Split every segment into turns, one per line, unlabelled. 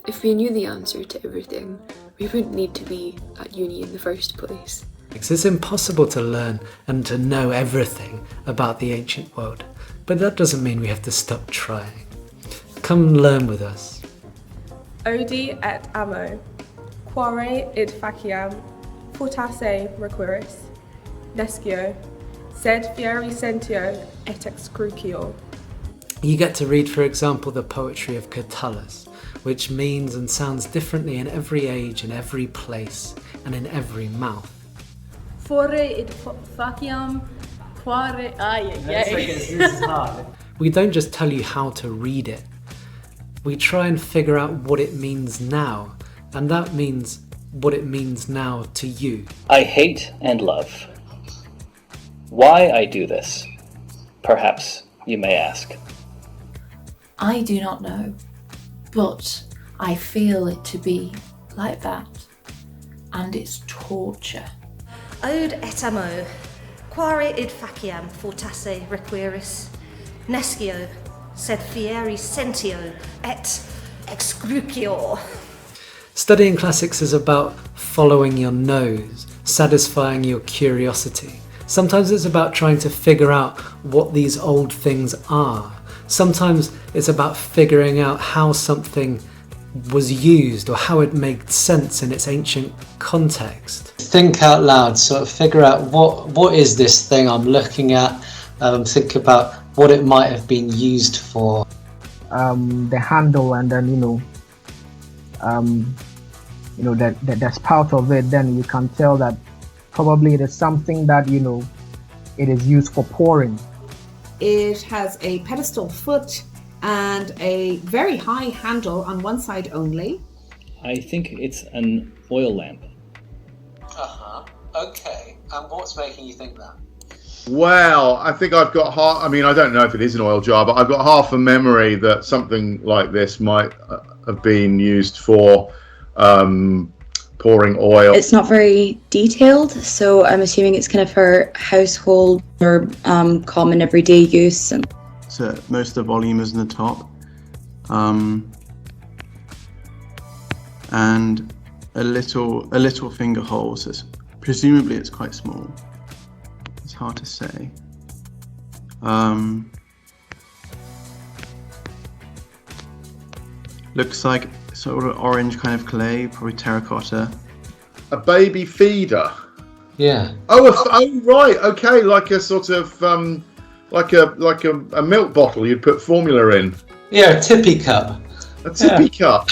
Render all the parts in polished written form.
If we knew the answer to everything, we wouldn't need to be at uni in the first place.
It's impossible to learn and to know everything about the ancient world, but that doesn't mean we have to stop trying. Come learn with us.
Odi et amo, quare id faciam, fortasse requiris, nescio, sed fieri sentio et excrucio.
You get to read, for example, the poetry of Catullus, which means and sounds differently in every age, in every place, and in every mouth.
Fore id faciam, quare...
This is hard. We don't just tell you how to read it. We try and figure out what it means now, and that means what it means now to you.
I hate and love. Why I do this, perhaps you may ask.
I do not know, but I feel it to be like that, and it's torture.
Ode et amo, quare id faciam fortasse requiris, nescio, sed fieri sentio et excrucio.
Studying classics is about following your nose, satisfying your curiosity. Sometimes it's about trying to figure out what these old things are. Sometimes it's about figuring out how something was used or how it made sense in its ancient context. Think out loud, sort of figure out what is this thing I'm looking at, think about what it might have been used for.
The handle, and then that's part of it. Then you can tell that probably it is something that it is used for pouring.
It has a pedestal foot and a very high handle on one side only.
I think it's an oil lamp.
Okay. And what's making you think that?
Well, I think I've got half. I mean, I don't know if it is an oil jar, but I've got half a memory that something like this might have been used for pouring oil.
It's not very detailed, so I'm assuming it's kind of for household or common everyday use.
So most of the volume is in the top, and a little finger hole. So presumably it's quite small. It's hard to say. Looks like sort of orange kind of clay, probably terracotta.
A baby feeder.
Yeah.
Oh, right. Okay, like a sort of like a milk bottle you'd put formula in.
Yeah, a tippy cup.
A tippy cup.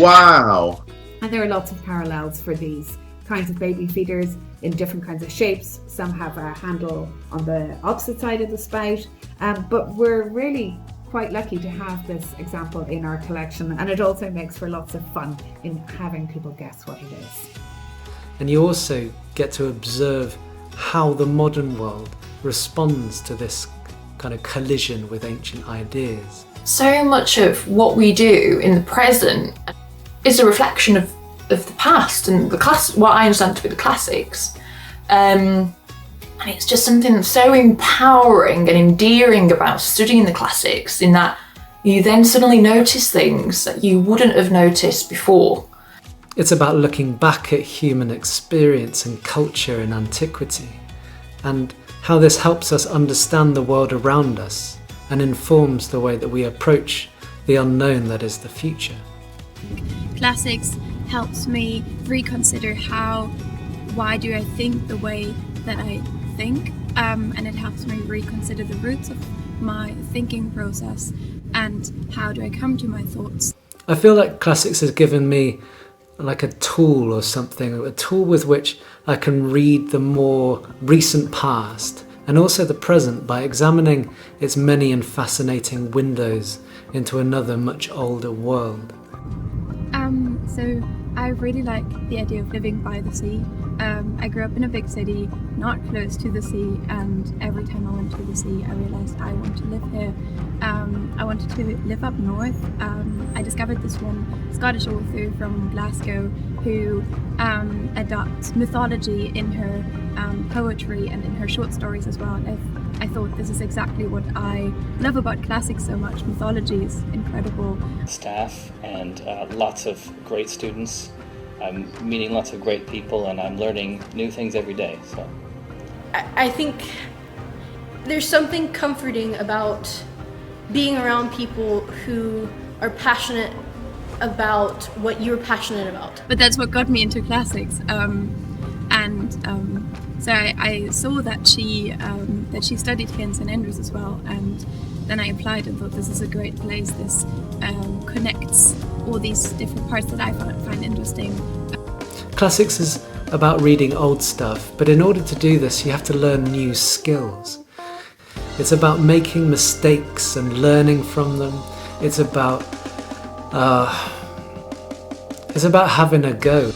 Wow.
And there are lots of parallels for these kinds of baby feeders in different kinds of shapes. Some have a handle on the opposite side of the spout, but we're really quite lucky to have this example in our collection, and it also makes for lots of fun in having people guess what it is.
And you also get to observe how the modern world responds to this kind of collision with ancient ideas.
So much of what we do in the present is a reflection of the past and what I understand to be the classics. And it's just something that's so empowering and endearing about studying the classics, in that you then suddenly notice things that you wouldn't have noticed before.
It's about looking back at human experience and culture in antiquity, and how this helps us understand the world around us and informs the way that we approach the unknown that is the future.
Classics helps me reconsider why do I think the way that I think, and it helps me reconsider the roots of my thinking process and how do I come to my thoughts.
I feel like classics has given me like a tool or something, a tool with which I can read the more recent past and also the present by examining its many and fascinating windows into another much older world.
So I really like the idea of living by the sea I grew up in a big city, not close to the sea, and every time I went to the sea, I realised I want to live here. I wanted to live up north. I discovered this one Scottish author from Glasgow who adopts mythology in her poetry and in her short stories as well. I thought this is exactly what I love about classics so much. Mythology is incredible.
Staff and lots of great students. I'm meeting lots of great people and I'm learning new things every day. So
I think there's something comforting about being around people who are passionate about what you're passionate about.
But that's what got me into classics. So I saw that she studied here in St Andrews as well, and then I applied and thought this is a great place. This connects all these different parts that I find interesting.
Classics is about reading old stuff, but in order to do this you have to learn new skills. It's about making mistakes and learning from them. It's about having a go.